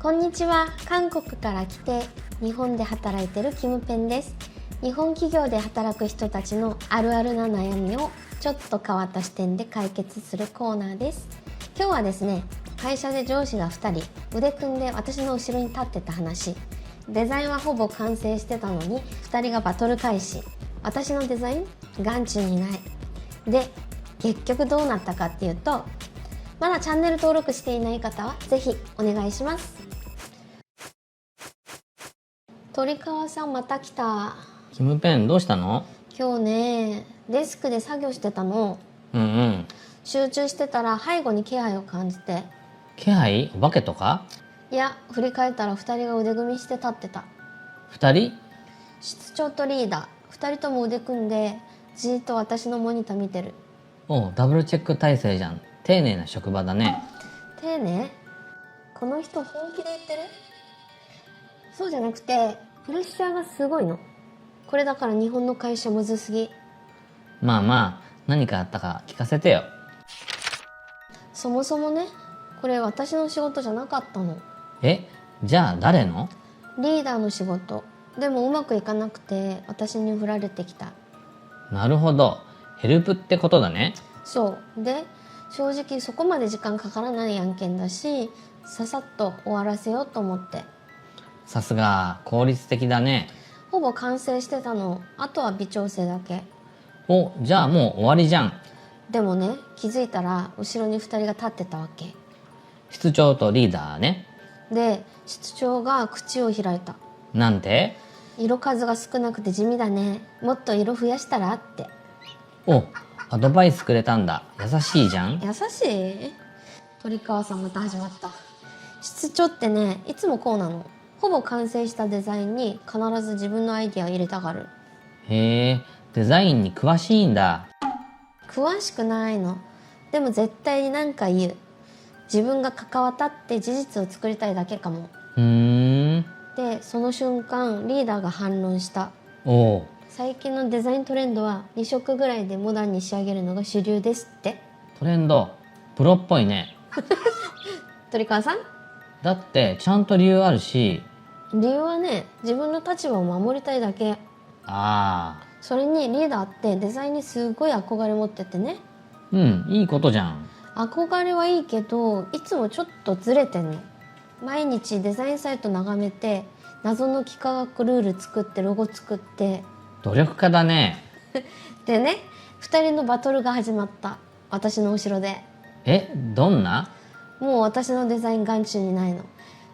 こんにちは。韓国から来て日本で働いてるキムペンです。日本企業で働く人たちのあるあるな悩みをちょっと変わった視点で解決するコーナーです。今日はですね、会社で上司が2人腕組んで私の後ろに立ってた話。デザインはほぼ完成してたのに2人がバトル開始。私のデザイン眼中にない。で、結局どうなったかっていうと、まだチャンネル登録していない方はぜひお願いします。鳥川さんまた来た。キムペンどうしたの？今日ね、デスクで作業してたの。うん集中してたら背後に気配を感じて。気配？お化けとか？いや、振り返ったら2人が腕組みして立ってた。2人？室長とリーダー2人とも腕組んでじーっと私のモニター見てる。おう、ダブルチェック体制じゃん。丁寧な職場だね。丁寧？この人本気で言ってる？そうじゃなくてプレッシャーがすごいの。これだから日本の会社むずすぎ。まあ何かあったか聞かせてよ。そもそもね、これ私の仕事じゃなかったの。じゃあ誰の？リーダーの仕事。でもうまくいかなくて私に振られてきた。なるほど、ヘルプってことだね。そうで、正直そこまで時間かからない案件だし、ささっと終わらせようと思って。さすが効率的だね。ほぼ完成してたの。あとは微調整だけ。お、じゃあもう終わりじゃん。でもね、気づいたら後ろに2人が立ってたわけ室長とリーダーね。で、室長が口を開いた。なんて？色数が少なくて地味だね、もっと色増やしたらって。お、アドバイスくれたんだ。優しいじゃん。優しい？鳥川さんまた始まった。室長ってね、いつもこうなの。ほぼ完成したデザインに必ず自分のアイディアを入れたがる。へえ、デザインに詳しいんだ。詳しくないの。でも絶対に何か言う。自分が関わったって事実を作りたいだけかも。で、その瞬間リーダーが反論した。おう。最近のデザイントレンドは2色ぐらいでモダンに仕上げるのが主流ですって。トレンドプロっぽいね。鳥川さん？だってちゃんと理由あるし。理由はね、自分の立場を守りたいだけ。それにリーダーってデザインにすごい憧れ持っててね。いいことじゃん。憧れはいいけど、いつもちょっとずれてんの。毎日デザインサイト眺めて、謎の幾何学ルール作ってロゴ作って。努力家だね。でね、2人のバトルが始まった。私の後ろで。どんな？もう私のデザイン眼中にないの。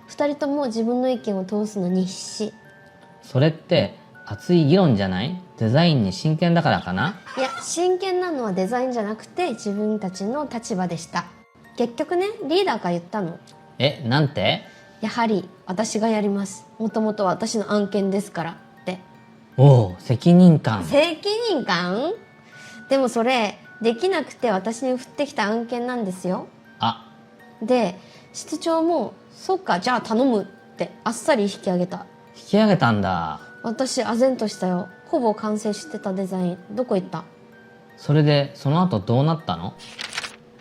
2人とも自分の意見を通すのに必死。それって熱い議論じゃない？デザインに真剣だからかな？いや、真剣なのはデザインじゃなくて自分たちの立場でした。結局ね、リーダーが言ったの。なんて？やはり私がやります。もともとは私の案件ですからって。おお、責任感。責任感？でもそれできなくて私に降ってきた案件なんですよ。で、室長もそっかじゃあ頼むってあっさり引き上げた。引き上げたんだ。私唖然としたよ。ほぼ完成してたデザインどこ行った？それでその後どうなったの？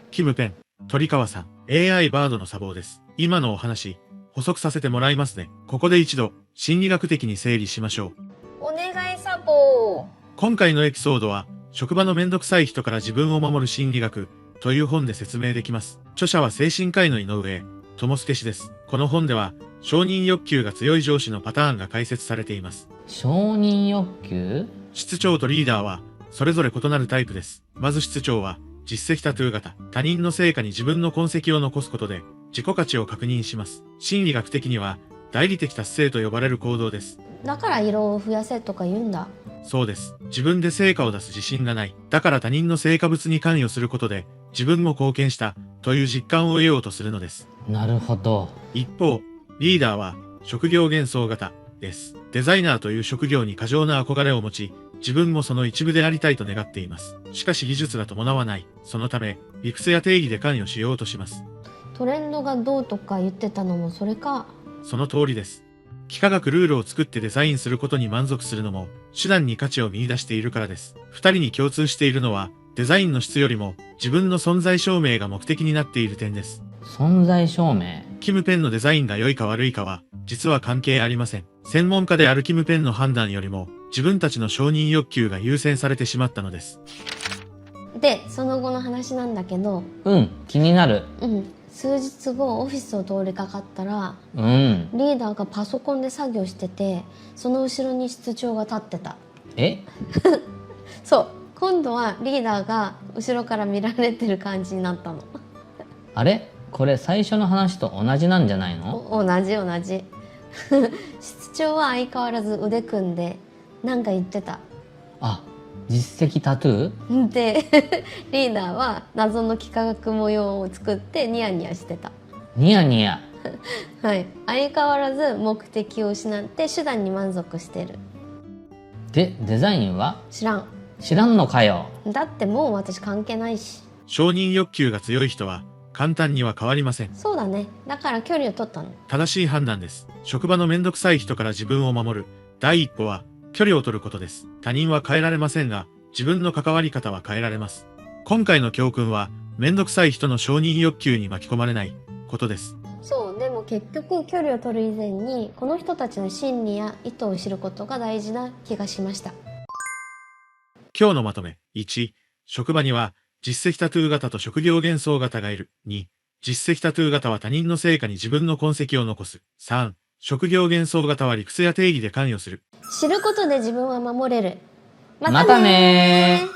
キムペン、鳥川さん、AI バードの砂防です。今のお話、補足させてもらいますね。ここで一度、心理学的に整理しましょう。お願いサポ。今回のエピソードは、職場のめんどくさい人から自分を守る心理学という本で説明できます。著者は精神科医の井上智介氏です。この本では、承認欲求が強い上司のパターンが解説されています。承認欲求？室長とリーダーは、それぞれ異なるタイプです。まず室長は、実績タトゥー型。他人の成果に自分の痕跡を残すことで、自己価値を確認します。心理学的には、代理的達成と呼ばれる行動です。だから色を増やせとか言うんだ。そうです。自分で成果を出す自信がない。だから他人の成果物に関与することで、自分も貢献したという実感を得ようとするのです。なるほど。一方、リーダーは職業幻想型です。デザイナーという職業に過剰な憧れを持ち、自分もその一部でありたいと願っています。しかし技術が伴わない。そのため、理屈や定義で関与しようとします。トレンドがどうとか言ってたのもそれか。その通りです。幾何学ルールを作ってデザインすることに満足するのも、手段に価値を見出しているからです。二人に共通しているのは、デザインの質よりも自分の存在証明が目的になっている点です。存在証明？キムペンのデザインが良いか悪いかは、実は関係ありません。専門家であるキムペンの判断よりも、自分たちの承認欲求が優先されてしまったのです。で、その後の話なんだけど、気になる。数日後オフィスを通りかかったら、リーダーがパソコンで作業してて、その後ろに室長が立ってた。そう、今度はリーダーが後ろから見られてる感じになったの。あれこれ最初の話と同じなんじゃないの？同じ室長は相変わらず腕組んでなんか言ってた。あ、実績タトゥーでリーダーは謎の幾何学模様を作ってニヤニヤしてた。ニヤニヤはい、相変わらず目的を失って手段に満足してる。で、デザインは？知らんのかよ。だってもう私関係ないし。承認欲求が強い人は簡単には変わりません。そうだね。だから距離を取ったの。正しい判断です。職場のめんどくさい人から自分を守る第一歩は距離を取ることです。他人は変えられませんが、自分の関わり方は変えられます。今回の教訓は、めんどくさい人の承認欲求に巻き込まれないことです。そう、でも結局距離を取る以前に、この人たちの心理や意図を知ることが大事な気がしました。今日のまとめ。1、職場には実績タトゥー型と職業幻想型がいる。2、実績タトゥー型は他人の成果に自分の痕跡を残す。3、職業幻想型は理屈や定義で関与する。知ることで自分は守れる。またねー。